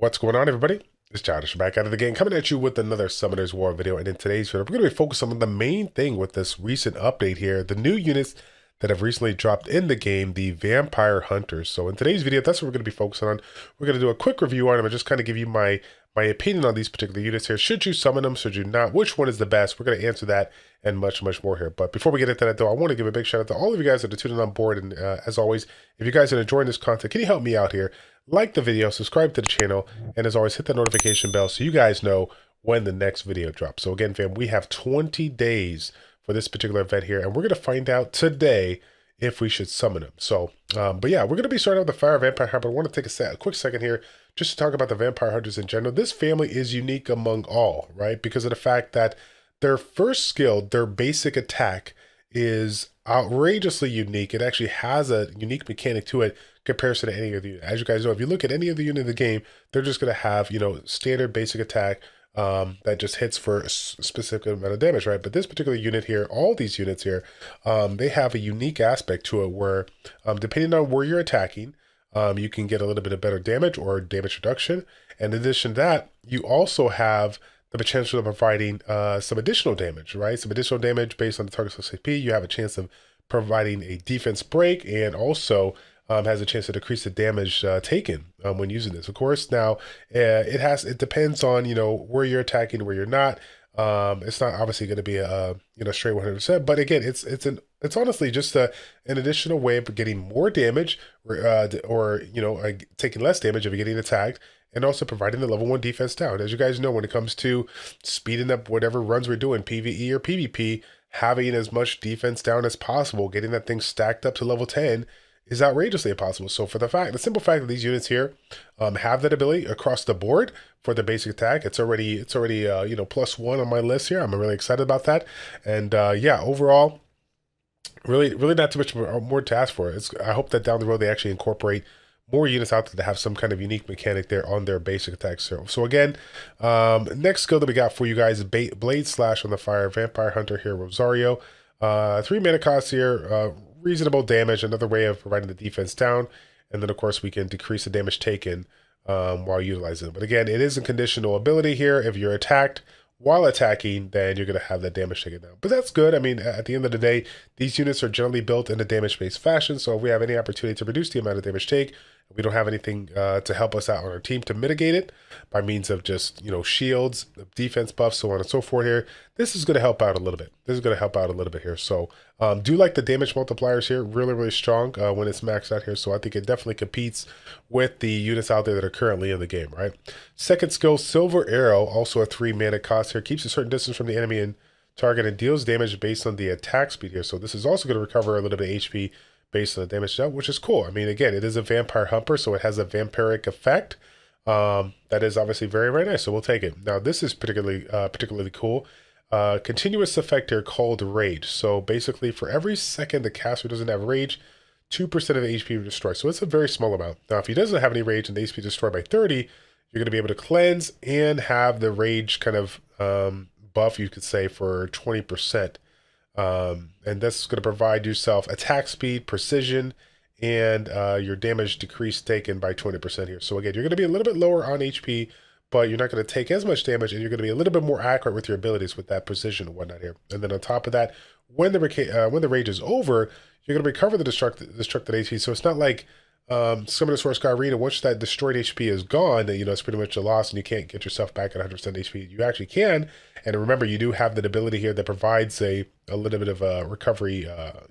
What's going on, everybody? It's Childish back out of the game, coming at you with another Summoner's War video. And in today's video, we're going to be focused on the main thing with this recent update here, the new units that have recently dropped in the game, the Vampire Hunters. So in today's video, that's what we're going to be focusing on. We're going to do a quick review on them and just kind of give you my opinion on these particular units here. Should you summon them? Should you not? Which one is the best? We're going to answer that and much more here. But before we get into that, though, I want to give a big shout out to all of you guys that are tuning on board. And as always, if you guys are enjoying this content, can you help me out here? Like the video, subscribe to the channel, and as always, hit the notification bell so you guys know when the next video drops. So again, fam, we have 20 days for this particular event here, and we're going to find out today if we should summon them. So, but yeah, we're going to be starting with the Fire Vampire Hunter. I want to take a quick second here just to talk about the Vampire Hunters in general. This family is unique among all, right? Because of the fact that their first skill, their basic attack, is outrageously unique. It actually has a unique mechanic to it comparison to any of the unit. As you guys know, if you look at any of the unit in the game, they're just going to have, you know, standard basic attack that just hits for a specific amount of damage, right? But this particular unit here, all these units here, they have a unique aspect to it where depending on where you're attacking, you can get a little bit of better damage or damage reduction. And in addition to that, you also have the potential of providing some additional damage, right? Some additional damage based on the target's CP. You have a chance of providing a defense break, and also has a chance to decrease the damage taken when using this. Of course, now it depends on, you know, where you're attacking, where you're not. It's not obviously going to be a straight 100%, but again, it's honestly just an additional way of getting more damage, or you know, taking less damage if you're getting attacked, and also providing the level 1 defense down. As you guys know, when it comes to speeding up whatever runs we're doing, PvE or PvP, having as much defense down as possible, getting that thing stacked up to level 10 is outrageously impossible. So for the simple fact that these units here have that ability across the board for the basic attack, it's already you know, +1 on my list here. I'm really excited about that. And yeah, overall, really not too much more to ask for. I hope that down the road they actually incorporate more units out there that have some kind of unique mechanic there on their basic attacks. So again, next skill that we got for you guys is Blade Slash on the Fire Vampire Hunter here, Rosario. 3 mana cost here, reasonable damage, another way of providing the defense down. And then of course we can decrease the damage taken while utilizing it. But again, it is a conditional ability here. If you're attacked while attacking, then you're going to have that damage taken down. But that's good. I mean, at the end of the day, these units are generally built in a damage-based fashion. So if we have any opportunity to reduce the amount of damage take, we don't have anything to help us out on our team to mitigate it by means of just, you know, shields, defense buffs, so on and so forth here. This is going to help out a little bit. This is going to help out a little bit here. So do like the damage multipliers here. Really strong when it's maxed out here. So I think it definitely competes with the units out there that are currently in the game, right? Second skill, Silver Arrow, also a 3 mana cost here. Keeps a certain distance from the enemy and target and deals damage based on the attack speed here. So this is also going to recover a little bit of HP based on the damage dealt, which is cool. I mean, again, it is a vampire humper, so it has a vampiric effect. That is obviously very nice, so we'll take it. Now, this is particularly cool. Continuous effect here called Rage. So basically, for every second the caster doesn't have Rage, 2% of the HP will destroy. So it's a very small amount. Now, if he doesn't have any Rage and the HP is destroyed by 30, you're going to be able to cleanse and have the Rage kind of buff, you could say, for 20%. And that's going to provide yourself attack speed, precision, and your damage decrease taken by 20% here. So again, you're going to be a little bit lower on HP, but you're not going to take as much damage, and you're going to be a little bit more accurate with your abilities with that precision and whatnot here. And then on top of that, when the rage is over, you're going to recover the destructed HP. So it's not like Summoner Sword Sky Arena, once that destroyed HP is gone, then, you know, it's pretty much a loss and you can't get yourself back at 100% HP. You actually can. And remember, you do have that ability here that provides a little bit of a recovery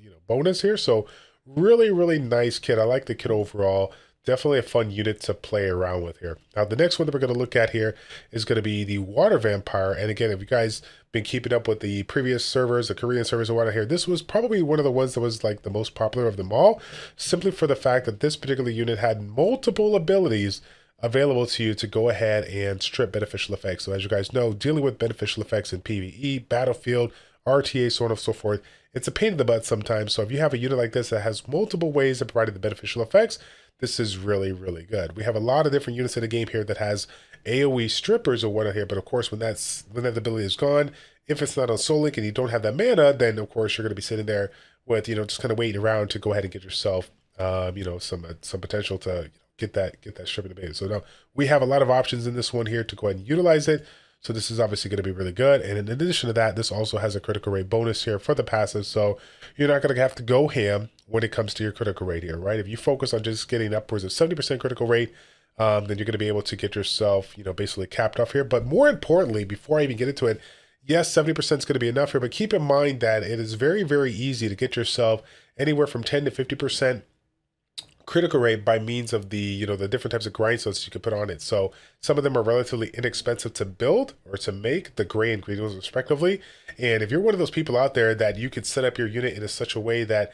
you know, bonus here. So really nice kit. I like the kit overall. Definitely a fun unit to play around with here. Now, the next one that we're going to look at here is going to be the Water Vampire. And again, if you guys been keeping up with the previous servers, the Korean servers and whatnot here, this was probably one of the ones that was like the most popular of them all, simply for the fact that this particular unit had multiple abilities available to you to go ahead and strip beneficial effects. So as you guys know, dealing with beneficial effects in PvE, Battlefield, RTA, so on and so forth, it's a pain in the butt sometimes. So if you have a unit like this that has multiple ways of providing the beneficial effects, this is really good. We have a lot of different units in the game here that has AoE strippers or whatnot here, but of course when that ability is gone, if it's not on Soul Link and you don't have that mana, then of course you're going to be sitting there with, you know, just kind of waiting around to go ahead and get yourself you know, some potential to get that stripping abated. So now we have a lot of options in this one here to go ahead and utilize it. So this is obviously going to be really good. And in addition to that, this also has a critical rate bonus here for the passive. So you're not going to have to go ham when it comes to your critical rate here, right? If you focus on just getting upwards of 70% critical rate, then you're going to be able to get yourself, basically capped off here. But more importantly, before I even get into it, yes, 70% is going to be enough here, but keep in mind that it is very, very easy to get yourself anywhere from 10 to 50% critical rate by means of the the different types of grindstones you can put on it. So some of them are relatively inexpensive to build or to make, the gray and green ones respectively. And if you're one of those people out there that you could set up your unit in such a way that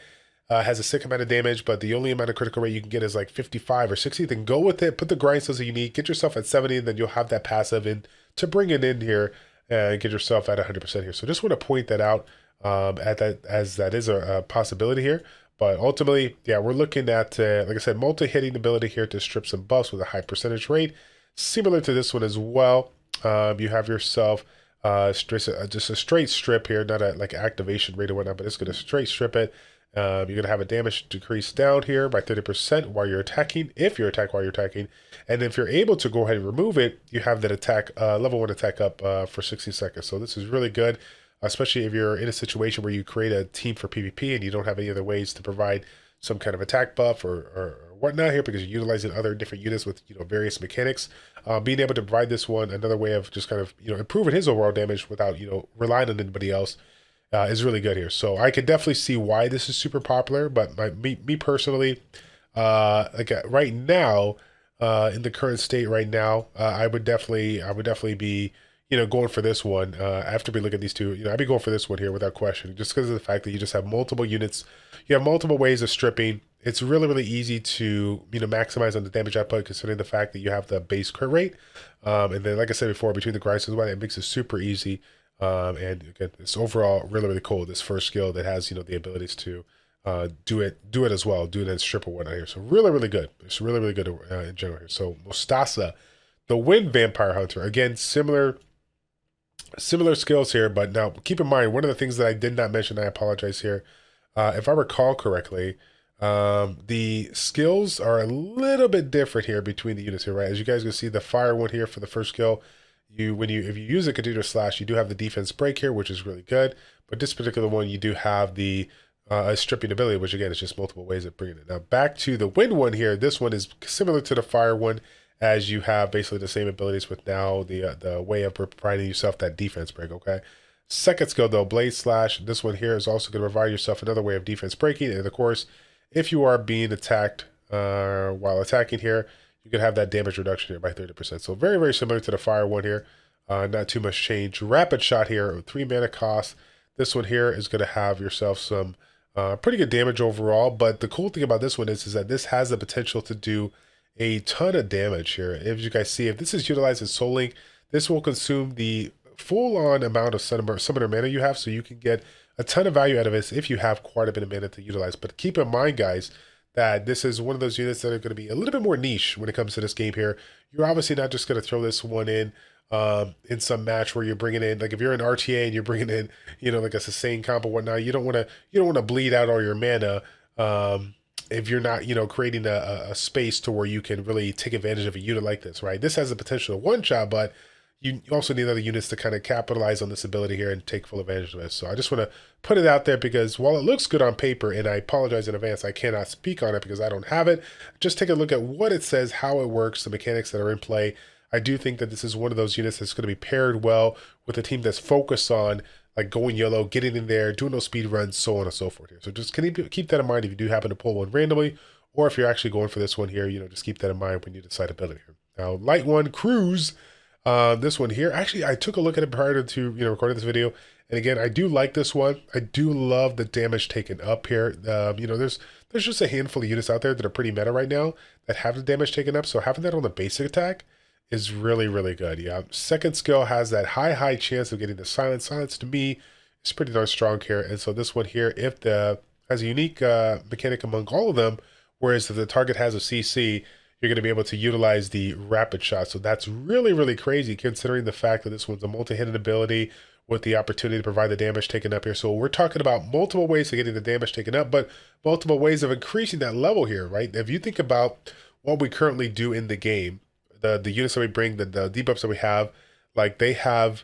has a sick amount of damage, but the only amount of critical rate you can get is like 55 or 60, then go with it. Put the grindstones that you need, get yourself at 70, and then you'll have that passive in to bring it in here and get yourself at 100% here. So just want to point that out as that is a possibility here. But ultimately, yeah, we're looking at, like I said, multi-hitting ability here to strip some buffs with a high percentage rate. Similar to this one as well. You have yourself just a straight strip here, not a like activation rate or whatnot, but it's going to straight strip it. You're going to have a damage decrease down here by 30% while you're attacking, if you're attacked while you're attacking. And if you're able to go ahead and remove it, you have that attack, level 1 attack up for 60 seconds. So this is really good, especially if you're in a situation where you create a team for PvP and you don't have any other ways to provide some kind of attack buff or whatnot here, because you're utilizing other different units with various mechanics. Being able to provide this one another way of just kind of improving his overall damage without relying on anybody else is really good here. So I could definitely see why this is super popular. But me personally, right now, in the current state right now, I would definitely be going for this one. After we look at these two, I'd be going for this one here without question, just because of the fact that you just have multiple units, you have multiple ways of stripping. It's really, really easy to maximize on the damage output, considering the fact that you have the base crit rate, and then like I said before, between the grindstones, it makes it super easy. And again, it's overall really, really cool. This first skill that has the abilities to do it as well, do it in strip or whatnot here. So really, really good. It's really, really good in general here. So Mustasa, the Wind Vampire Hunter, again, similar skills here, but now keep in mind, one of the things that I did not mention, I apologize here, if I recall correctly, the skills are a little bit different here between the units here, right? As you guys can see, the fire one here for the first skill, if you use a continuous slash, you do have the defense break here, which is really good. But this particular one, you do have the stripping ability, which again is just multiple ways of bringing it. Now back to the wind one here, this one is similar to the fire one, as you have basically the same abilities with now the way of providing yourself that defense break. Okay. Second skill though, blade slash. This one here is also going to provide yourself another way of defense breaking, and of course, if you are being attacked while attacking here, you can have that damage reduction here by 30%. So very, very similar to the fire one here. Not too much change. Rapid shot here, 3 mana cost. This one here is going to have yourself some pretty good damage overall. But the cool thing about this one is that this has the potential to do a ton of damage here. As you guys see, if this is utilized as Soul Link, this will consume the full-on amount of summoner mana you have, so you can get a ton of value out of this if you have quite a bit of mana to utilize. But keep in mind, guys, that this is one of those units that are going to be a little bit more niche when it comes to this game here. You're obviously not just going to throw this one in some match where you're bringing in, like if you're in RTA and you're bringing in, like a sustain comp or whatnot, you don't want to bleed out all your mana if you're not, creating a space to where you can really take advantage of a unit like this, right? This has the potential to one-shot, but you also need other units to kind of capitalize on this ability here and take full advantage of it. So I just want to put it out there, because while it looks good on paper, and I apologize in advance, I cannot speak on it because I don't have it. Just take a look at what it says, how it works, the mechanics that are in play. I do think that this is one of those units that's going to be paired well with a team that's focused on like going yellow, getting in there, doing those speed runs, so on and so forth here. So just keep that in mind if you do happen to pull one randomly, or if you're actually going for this one here, just keep that in mind when you decide ability here. Now, light one, Cruise. This one here, actually, I took a look at it prior to recording this video, and again, I do like this one. I do love the damage taken up here. There's just a handful of units out there that are pretty meta right now that have the damage taken up, so having that on the basic attack is really, really good. Yeah, second skill has that high chance of getting the silence. Silence to me is pretty darn strong here, and so this one here, has a unique mechanic among all of them, whereas if the target has a CC, you're going to be able to utilize the rapid shot. So that's really, really crazy, considering the fact that this one's a multi-hitting ability with the opportunity to provide the damage taken up here. So we're talking about multiple ways of getting the damage taken up, but multiple ways of increasing that level here, right? If you think about what we currently do in the game. The units that we bring, the debuffs that we have, like we have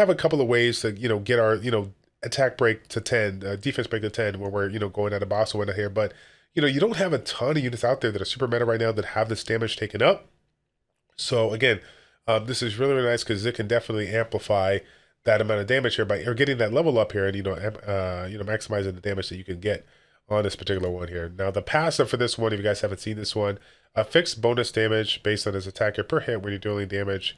a couple of ways to get our attack break to 10, defense break to 10, where we're going at a boss or whatnot here. But you don't have a ton of units out there that are super meta right now that have this damage taken up. So again, this is really, really nice because it can definitely amplify that amount of damage here by getting that level up here, and maximizing the damage that you can get on this particular one here. Now the passive for this one, if you guys haven't seen this one, a fixed bonus damage based on his attacker per hit when you're dealing damage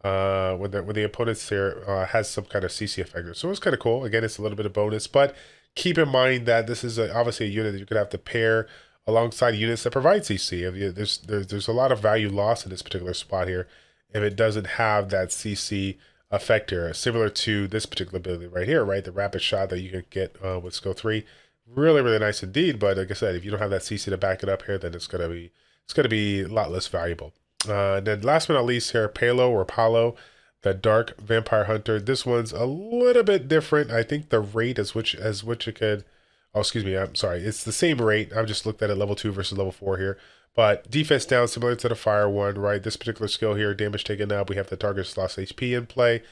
when the opponent's here has some kind of CC effect. So it's kind of cool. Again, it's a little bit of bonus, but keep in mind that this is obviously a unit that you're gonna have to pair alongside units that provide CC. There's a lot of value lost in this particular spot here if it doesn't have that CC effect here, similar to this particular ability right here, right? The rapid shot that you can get with skill 3. Really, really nice indeed. But like I said, if you don't have that CC to back it up here, then it's gonna be a lot less valuable. And then last but not least here, Palo, the Dark Vampire Hunter. This one's a little bit different. I think the rate as which it could. Oh, excuse me. I'm sorry. It's the same rate. I've just looked at it level 2 versus level 4 here. But defense down, similar to the fire one, right? This particular skill here, damage taken up. We have the target's lost HP in play.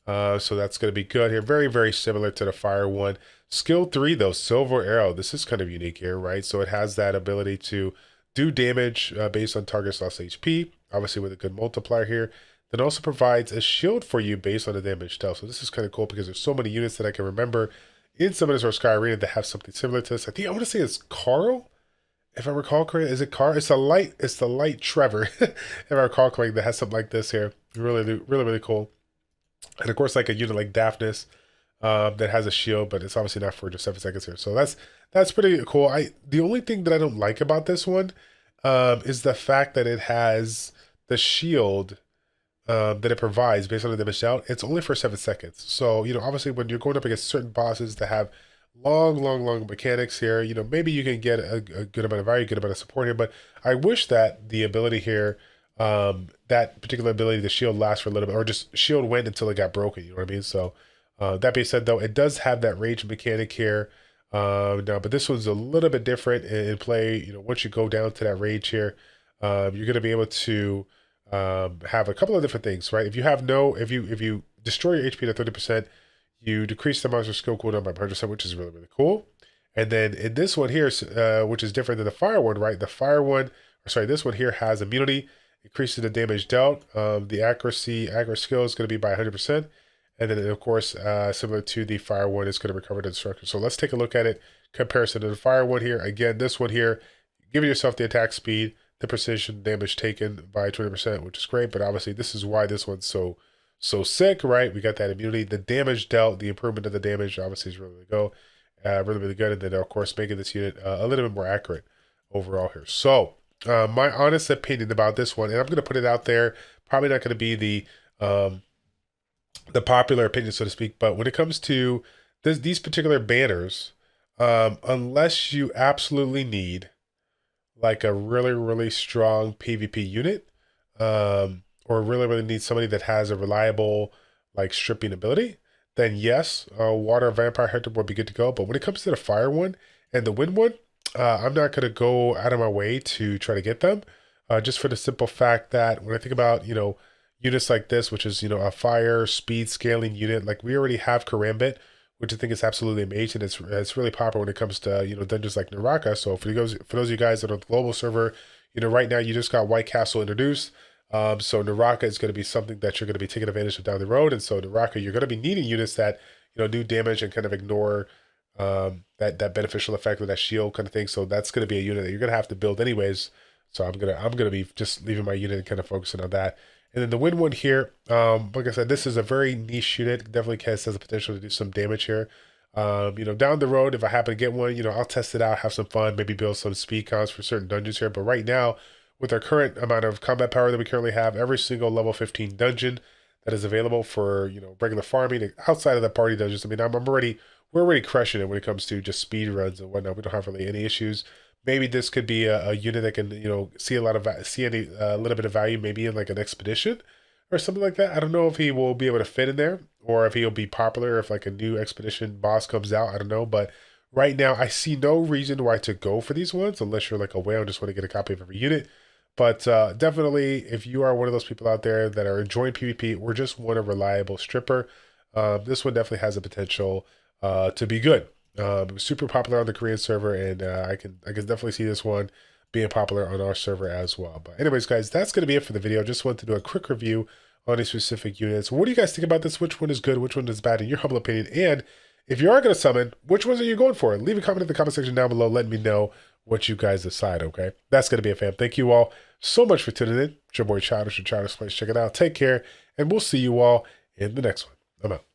So that's going to be good here. Very, very similar to the fire one. Skill 3, though, Silver Arrow. This is kind of unique here, right? So it has that ability to do damage based on target's lost HP, obviously with a good multiplier here. Then also provides a shield for you based on the damage dealt. So this is kind of cool because there's so many units that I can remember in Summoners or Sky Arena that have something similar to this. I want to say it's Carl. If I recall correctly, is it Carl? It's the light Trevor, if I recall correctly, that has something like this here. Really, really, really cool. And of course, like a unit like Daphnis that has a shield, but it's obviously not for just 7 seconds here. So that's pretty cool. The only thing that I don't like about this one is the fact that it has the shield that it provides based on the damage out. It's only for 7 seconds. So obviously when you're going up against certain bosses that have long mechanics here, maybe you can get a good amount of value, good amount of support here. But I wish that the ability here, that particular ability, the shield lasts for a little bit, or just shield went until it got broken. You know what I mean? So that being said, though, it does have that rage mechanic here. Now, but this one's a little bit different in play. Once you go down to that rage here, you're going to be able to have a couple of different things, right? If you destroy your HP to 30%, you decrease the monster skill cooldown by 100%, which is really, really cool. And then in this one here, which is different than the fire one, right? This one here has immunity, increases the damage dealt. The accurate skill is going to be by 100%. And then, of course, similar to the fire one, it's going to recover the destruction. So let's take a look at it. Comparison to the fire one here. Again, this one here, giving yourself the attack speed, the precision, damage taken by 20%, which is great. But obviously, this is why this one's so sick, right? We got that immunity. The damage dealt, the improvement of the damage, obviously, is really, really good. And then, of course, making this unit a little bit more accurate overall here. So, my honest opinion about this one, and I'm going to put it out there, probably not going to be the popular opinion, so to speak, but when it comes to these particular banners, unless you absolutely need like a really, really strong PvP unit, or really, really need somebody that has a reliable like stripping ability, then yes, Water Vampire Hunter will be good to go. But when it comes to the Fire one and the Wind one, I'm not going to go out of my way to try to get them, just for the simple fact that when I think about, units like this, which is, a fire speed scaling unit, like we already have Karambit, which I think is absolutely amazing. It's really popular when it comes to, dungeons like Naraka. So for those of you guys that are on the global server, right now you just got White Castle introduced. So Naraka is going to be something that you're going to be taking advantage of down the road. And so Naraka, you're going to be needing units that, do damage and kind of ignore that beneficial effect with that shield kind of thing. So that's going to be a unit that you're going to have to build anyways. So I'm gonna be just leaving my unit and kind of focusing on that. And then the Wind one here, like I said, this is a very niche unit. Definitely has the potential to do some damage here. Down the road, if I happen to get one, I'll test it out, have some fun, maybe build some speed counts for certain dungeons here. But right now, with our current amount of combat power that we currently have, every single level 15 dungeon that is available for, regular farming outside of the party dungeons, I mean, we're already crushing it when it comes to just speed runs and whatnot. We don't have really any issues. Maybe this could be a unit that can, see a little bit of value, maybe in like an expedition or something like that. I don't know if he will be able to fit in there, or if he'll be popular if like a new expedition boss comes out. I don't know, but right now I see no reason why to go for these ones unless you're like a whale and just want to get a copy of every unit. But definitely, if you are one of those people out there that are enjoying PvP or just want a reliable stripper, this one definitely has the potential to be good. It was super popular on the Korean server, and I can definitely see this one being popular on our server as well. But anyways, guys, that's going to be it for the video. Just wanted to do a quick review on these specific units. What do you guys think about this? Which one is good? Which one is bad in your humble opinion? And if you are going to summon, which ones are you going for? Leave a comment in the comment section down below. Let me know what you guys decide, okay? That's going to be it, fam. Thank you all so much for tuning in. It's your boy Childish or ChildishPlays. Check it out. Take care, and we'll see you all in the next one. I'm out.